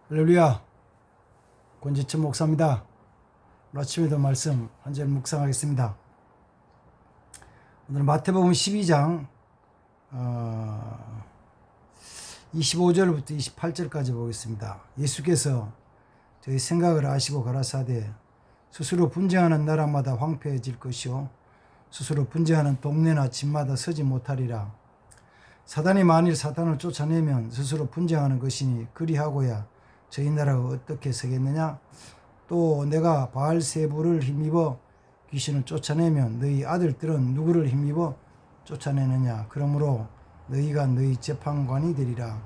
할렐루야, 권지천 목사입니다. 오늘 아침에도 말씀 한 절 묵상하겠습니다. 오늘은 마태복음 12장 25절부터 28절까지 보겠습니다. 예수께서 저희 생각을 아시고 가라사대 스스로 분쟁하는 나라마다 황폐해질 것이요 스스로 분쟁하는 동네나 집마다 서지 못하리라. 사단이 만일 사탄을 쫓아내면 스스로 분쟁하는 것이니 그리하고야 저희 나라가 어떻게 서겠느냐. 또 내가 바알세불을 힘입어 귀신을 쫓아내면 너희 아들들은 누구를 힘입어 쫓아내느냐. 그러므로 너희가 너희 재판관이 되리라.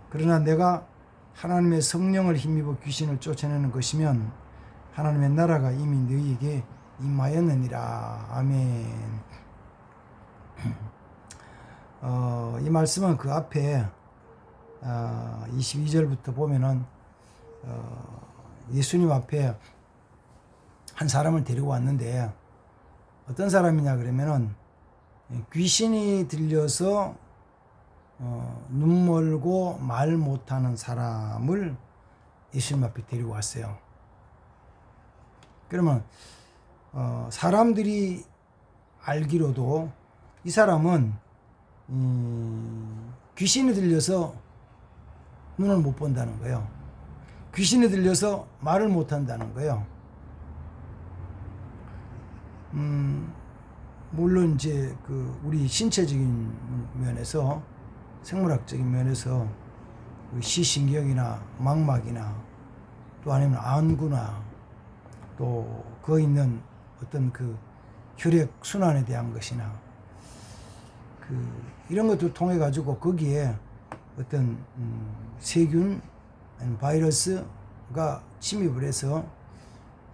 그러나 내가 하나님의 성령을 힘입어 귀신을 쫓아내는 것이면 하나님의 나라가 이미 너희에게 임하였느니라. 아멘. 이 말씀은 그 앞에 22절부터 보면은 예수님 앞에 한 사람을 데리고 왔는데 어떤 사람이냐 그러면은 귀신이 들려서 눈 멀고 말 못하는 사람을 예수님 앞에 데리고 왔어요. 그러면 사람들이 알기로도 이 사람은 귀신이 들려서 눈을 못 본다는 거예요. 귀신이 들려서 말을 못 한다는 거예요. 물론 이제 우리 신체적인 면에서 생물학적인 면에서 시신경이나 망막이나 또 아니면 안구나 또 거기 있는 어떤 혈액 순환에 대한 것이나 이런 것도 통해 가지고 거기에 어떤 세균 바이러스가 침입을 해서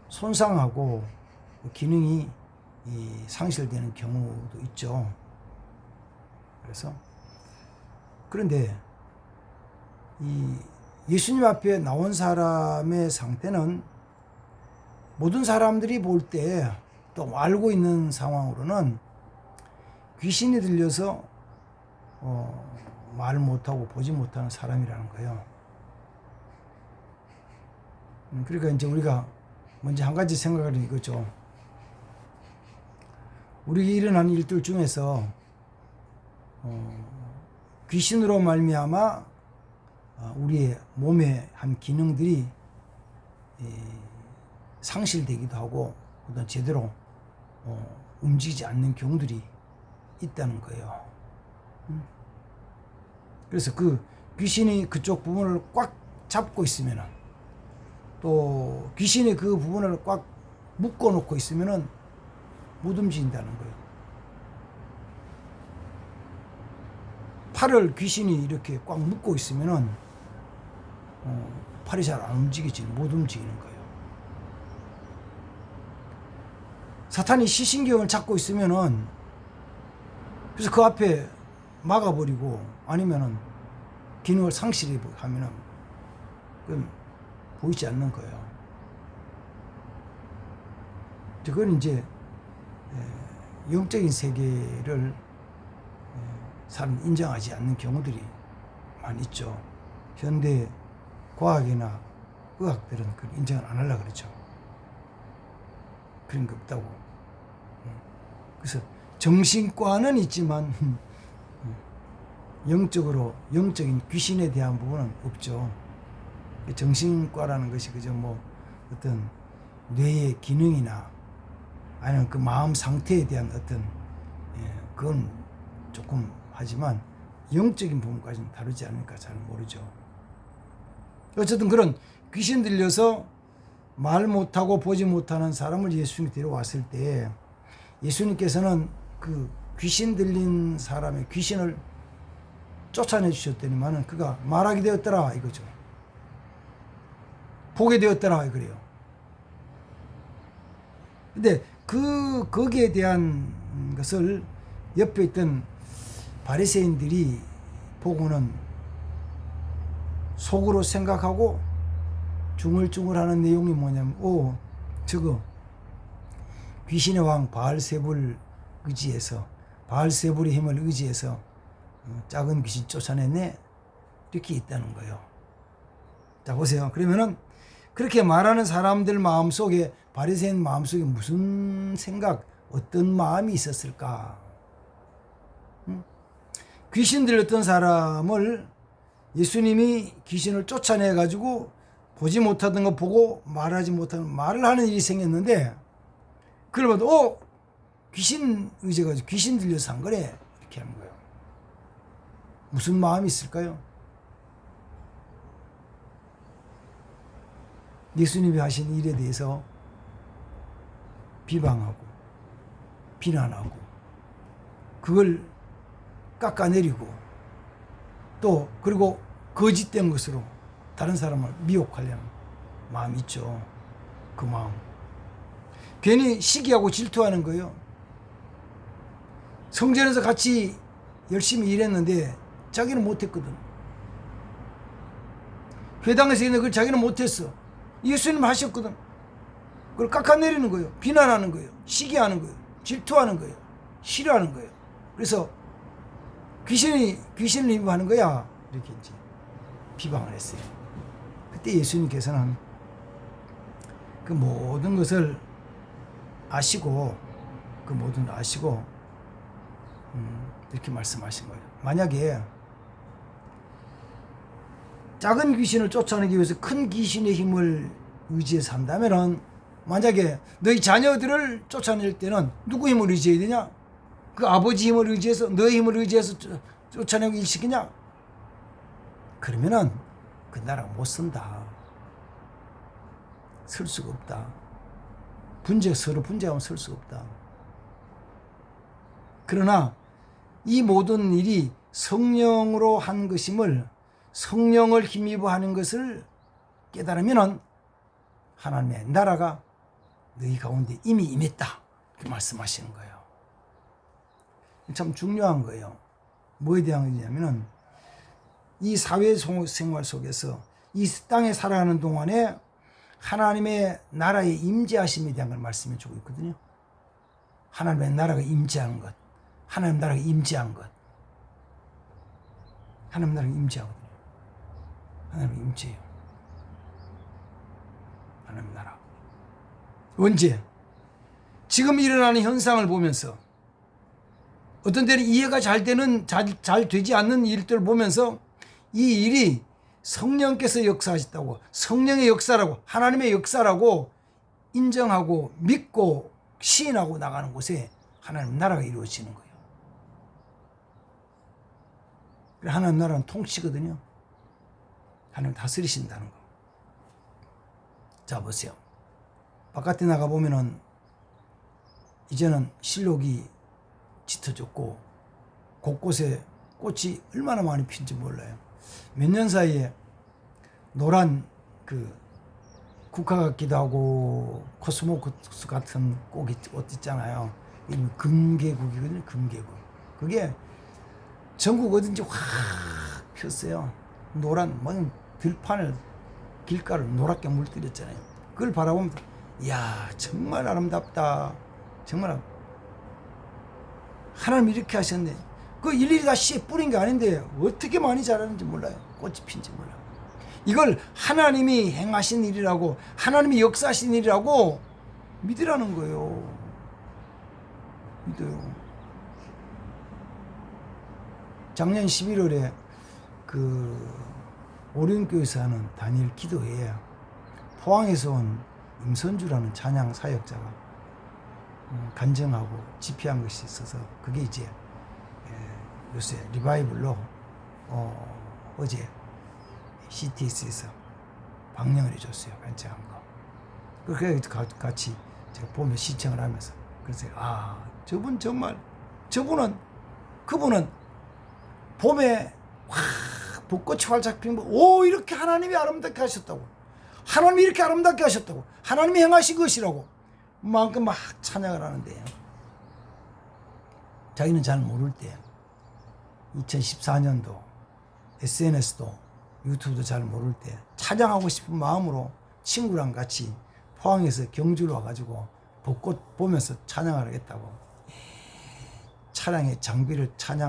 손상하고 기능이 상실되는 경우도 있죠. 그런데 이 예수님 앞에 나온 사람의 상태는 모든 사람들이 볼 때 또 알고 있는 상황으로는 귀신이 들려서 말 못하고 보지 못하는 사람이라는 거예요. 그러니까 이제 우리가 먼저 한 가지 생각을 이거죠. 우리에게 일어나는 일들 중에서 귀신으로 말미암아 우리의 몸의 한 기능들이 상실되기도 하고 그다음 제대로 움직이지 않는 경우들이 있다는 거예요. 그래서 귀신이 그쪽 부분을 꽉 잡고 있으면은 또 귀신이 그 부분을 꽉 묶어 놓고 있으면은 못 움직인다는 거예요. 팔을 귀신이 이렇게 꽉 묶고 있으면은 팔이 잘 안 움직이지, 못 움직이는 거예요. 사탄이 시신경을 잡고 있으면은 그래서 그 앞에 막아버리고 아니면은 기능을 상실해 하면은 그건 보이지 않는 거예요. 그건 이제 영적인 세계를 사람 인정하지 않는 경우들이 많이 있죠. 현대 과학이나 의학들은 그걸 인정을 안 하려고 그러죠. 그런 게 없다고. 그래서 정신과는 있지만 영적인 귀신에 대한 부분은 없죠. 정신과라는 것이 그저 어떤 뇌의 기능이나 아니면 그 마음 상태에 대한 어떤 그건 조금 하지만 영적인 부분까지는 다루지 않으니까 잘 모르죠. 어쨌든 그런 귀신 들려서 말 못하고 보지 못하는 사람을 예수님이 데려왔을 때 예수님께서는 그 귀신 들린 사람의 귀신을 쫓아내 주셨더니만은 그가 말하게 되었더라 이거죠. 보게 되었더라 그래요. 근데 거기에 대한 것을 옆에 있던 바리새인들이 보고는 속으로 생각하고 중얼중얼하는 내용이 뭐냐면 저거 귀신의 왕 바알세불 의지해서 바알세불의 힘을 의지해서 작은 귀신 쫓아내네 이렇게 있다는 거예요. 자 보세요. 그러면은 그렇게 말하는 사람들 마음속에, 바리새인 마음속에 무슨 생각, 어떤 마음이 있었을까? 귀신 들렸던 사람을 예수님이 귀신을 쫓아내 가지고 보지 못하던 거 보고 말하지 못하는 말을 하는 일이 생겼는데, 그걸 봐도 귀신 의지가지고 귀신 들려서 한 거래, 이렇게 하는 거예요. 무슨 마음이 있을까요? 예수님이 하신 일에 대해서 비방하고 비난하고 그걸 깎아내리고 또 그리고 거짓된 것으로 다른 사람을 미혹하려는 마음이 있죠. 그 마음. 괜히 시기하고 질투하는 거예요. 성전에서 같이 열심히 일했는데 자기는 못했거든. 회당에서 있는 걸 자기는 못했어. 예수님 하셨거든. 그걸 깎아내리는 거예요. 비난하는 거예요. 시기하는 거예요. 질투하는 거예요. 싫어하는 거예요. 그래서 귀신을 임하는 거야, 이렇게 이제 비방을 했어요. 그때 예수님께서는 그 모든 것을 아시고, 그 모든 걸 아시고 이렇게 말씀하신 거예요. 만약에 작은 귀신을 쫓아내기 위해서 큰 귀신의 힘을 의지해서 한다면은, 만약에 너희 자녀들을 쫓아낼 때는 누구 힘을 의지해야 되냐? 그 아버지 힘을 의지해서, 너의 힘을 의지해서 쫓아내고 일시키냐? 그러면은 그 나라가 못 쓴다. 설 수가 없다. 서로 분쟁하면 설 수가 없다. 그러나 이 모든 일이 성령으로 한 것임을, 성령을 힘입어 하는 것을 깨달으면은 하나님의 나라가 너희 가운데 이미 임했다, 이렇게 말씀하시는 거예요. 참 중요한 거예요. 뭐에 대한 거냐면은 이 사회 생활 속에서 이 땅에 살아가는 동안에 하나님의 나라의 임재하심에 대한 걸 말씀해 주고 있거든요. 하나님의 나라가 임재하는 것, 하나님 나라가 임재한 것, 하나님 나라가 임재하거든요. 하나님 임재해요. 하나님 나라. 언제? 지금 일어나는 현상을 보면서, 어떤 때는 이해가 잘 되지 않는 일들을 보면서 이 일이 성령께서 역사하셨다고, 성령의 역사라고, 하나님의 역사라고 인정하고 믿고 시인하고 나가는 곳에 하나님 나라가 이루어지는 거예요. 하나님 나라는 통치거든요. 하나님 다스리신다는 거. 자 보세요. 바깥에 나가 보면은 이제는 실록이 짙어졌고 곳곳에 꽃이 얼마나 많이 핀지 몰라요. 몇 년 사이에 노란 그 국화 같기도 하고 코스모스 같은 꽃 있잖아요. 이름이 금계국이거든요. 금계국. 그게 전국 어딘지 확 폈어요. 노란 들판을, 길가를 노랗게 물들였잖아요. 그걸 바라보면 이야, 정말 아름답다. 정말 하나님 이렇게 하셨네. 그 일일이 다 씨에 뿌린 게 아닌데 어떻게 많이 자라는지 몰라요. 꽃이 핀지 몰라요. 이걸 하나님이 행하신 일이라고, 하나님이 역사하신 일이라고 믿으라는 거예요. 믿어요. 작년 11월에 그 오륜교에서 하는 단일 기도회에 포항에서 온 임선주라는 찬양 사역자가 간증하고 집회한 것이 있어서, 그게 이제 요새 리바이벌로 어제 CTS에서 방영을 해줬어요. 간증한 거. 그렇게 같이 제가 보며 시청을 하면서, 그래서 그분은 봄에 확 벚꽃이 활짝 핀 거, 이렇게 하나님이 아름답게 하셨다고, 하나님이 이렇게 아름답게 하셨다고, 하나님이 행하신 것이라고 만큼 막 찬양을 하는데, 자기는 잘 모를 때 2014년도 SNS도 유튜브도 잘 모를 때 찬양하고 싶은 마음으로 친구랑 같이 포항에서 경주로 와가지고 벚꽃 보면서 찬양을 하겠다고 찬양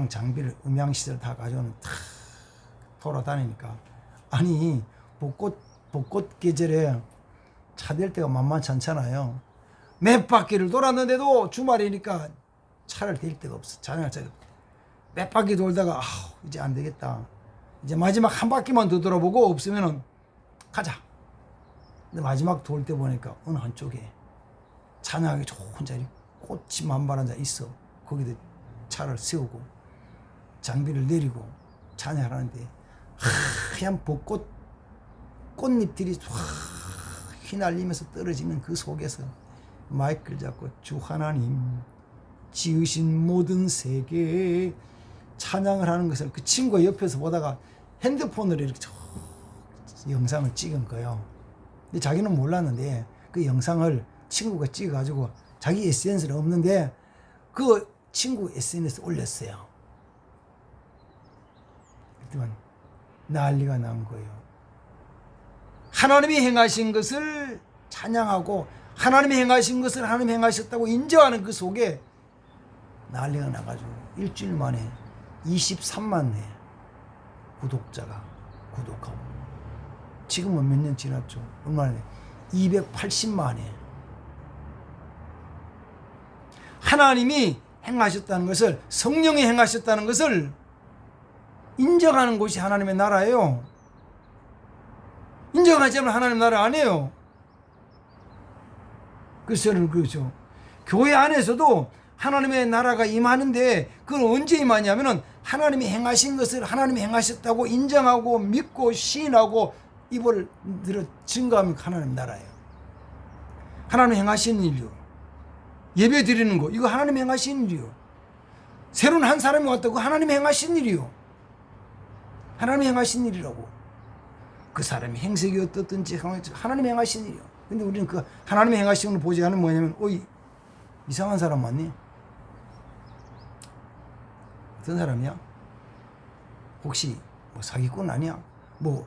장비를, 음향시설 다 가져오는 탁 돌아다니니까, 아니 벚꽃 계절에 차 댈 때가 만만치 않잖아요. 몇 바퀴를 돌았는데도 주말이니까 차를 댈 데가 없어. 찬양할 자리가 없어. 몇 바퀴 돌다가 이제 안 되겠다. 이제 마지막 한 바퀴만 더 돌아보고 없으면은 가자. 근데 마지막 돌 때 보니까 어느 한쪽에 찬양하기 좋은 자리, 꽃이 만발한 자리 있어. 거기다 차를 세우고 장비를 내리고 찬양을 하는데 하얀 벚꽃 꽃잎들이 확 휘날리면서 떨어지는 그 속에서 마이크를 잡고 주 하나님 지으신 모든 세계에 찬양을 하는 것을 그 친구가 옆에서 보다가 핸드폰으로 이렇게 영상을 찍은 거예요. 근데 자기는 몰랐는데 그 영상을 친구가 찍어가지고 자기 SNS는 없는데 그 친구 SNS에 올렸어요. 그때만 난리가 난 거예요. 하나님이 행하신 것을 찬양하고 하나님이 행하신 것을 하나님이 행하셨다고 인정하는 그 속에 난리가 나가지고 일주일 만에 23만 회 구독자가 구독하고 지금은 몇 년 지났죠. 얼마나 280만 회. 하나님이 행하셨다는 것을 성령이 행하셨다는 것을 인정하는 곳이 하나님의 나라예요. 인정하지 않으면 하나님 나라 아니에요. 그래서 저는 그렇죠. 교회 안에서도 하나님의 나라가 임하는데 그건 언제 임하냐면은 하나님이 행하신 것을 하나님이 행하셨다고 인정하고 믿고 시인하고 입을 들어 증거하면 하나님 나라예요. 하나님 행하신 일이요. 예배 드리는 거 이거 하나님 행하신 일이요. 새로운 한 사람이 왔다고 하나님 행하신 일이요. 하나님 행하신 일이라고. 그 사람이 행색이 어떻든지 하나님 행하신 일이요. 근데 우리는 그 하나님의 행하신 걸 보지 않으면 뭐냐면 어이 이상한 사람 맞니? 어떤 사람이야? 혹시 뭐 사기꾼 아니야? 뭐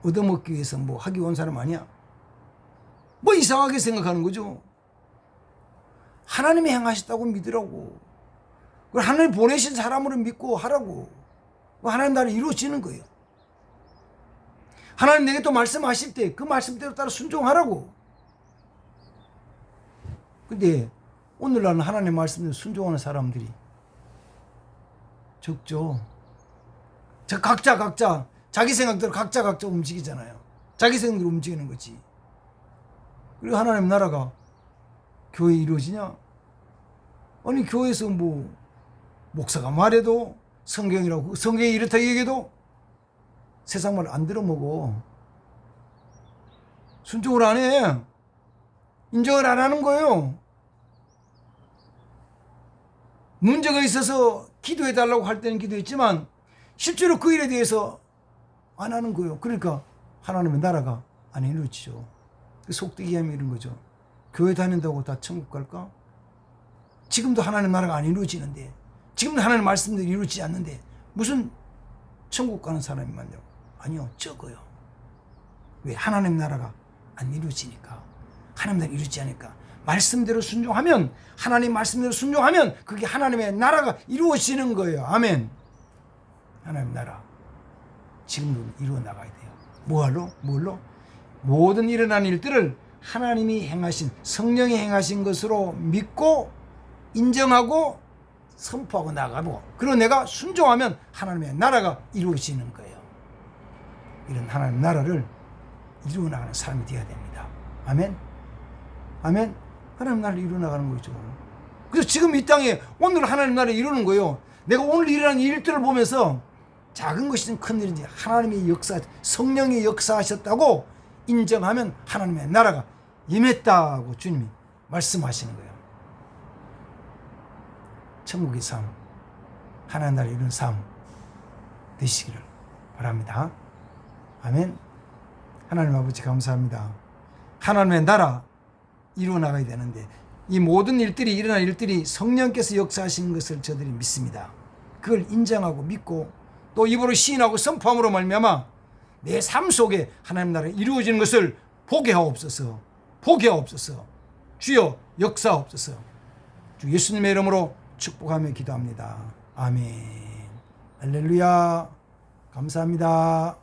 얻어먹기 위해서 뭐 하기 온 사람 아니야? 뭐 이상하게 생각하는 거죠. 하나님이 행하셨다고 믿으라고. 그걸 하나님 보내신 사람으로 믿고 하라고. 하나님 나라가 이루어지는 거예요. 하나님 내게 또 말씀하실 때 그 말씀대로 따라 순종하라고. 근데 오늘날은 하나님 말씀대로 순종하는 사람들이 적죠. 각자 자기 생각대로 각자 움직이잖아요. 자기 생각대로 움직이는 거지. 그리고 하나님 나라가 교회에 이루어지냐? 아니 교회에서 뭐 목사가 말해도 성경이라고 성경이 이렇다 얘기해도 세상 말 안 들어먹어. 순종을 안 해. 인정을 안 하는 거예요. 문제가 있어서 기도해 달라고 할 때는 기도했지만 실제로 그 일에 대해서 안 하는 거예요. 그러니까 하나님의 나라가 안 이루어지죠. 속되게 하면 이런 거죠. 교회 다닌다고 다 천국 갈까? 지금도 하나님 나라가 안 이루어지는데 지금도 하나님 말씀대로 이루어지지 않는데 무슨 천국 가는 사람이 많냐고. 아니요, 적어요. 왜? 하나님 나라가 안 이루어지니까. 하나님 나라 이루어지지 않으니까. 말씀대로 순종하면 하나님 말씀대로 순종하면 그게 하나님의 나라가 이루어지는 거예요. 아멘. 하나님 나라 지금도 이루어 나가야 돼요. 뭘로? 모든 일어난 일들을 하나님이 행하신 성령이 행하신 것으로 믿고 인정하고 선포하고 나가고 그리고 내가 순종하면 하나님의 나라가 이루어지는 거예요. 이런 하나님 나라를 이루어 나가는 사람이 되어야 됩니다. 아멘. 아멘. 하나님 나라를 이루어 나가는 거죠. 그래서 지금 이 땅에 오늘 하나님 나라를 이루는 거예요. 내가 오늘 일어난 일들을 보면서 작은 것이든 큰 일인지 하나님의 역사, 성령이 역사하셨다고 인정하면 하나님의 나라가 임했다고 주님이 말씀하시는 거예요. 천국의 삶, 하나님 나라를 이루는 삶 되시기를 바랍니다. 아멘. 하나님 아버지 감사합니다. 하나님의 나라 이루어 나가야 되는데 이 모든 일들이 일어난 일들이 성령께서 역사하시는 것을 저들이 믿습니다. 그걸 인정하고 믿고 또 입으로 시인하고 선포함으로 말미암아 내 삶 속에 하나님 나라가 이루어지는 것을 보게 하옵소서. 주여 역사하옵소서. 주 예수님의 이름으로 축복하며 기도합니다. 아멘. 할렐루야. 감사합니다.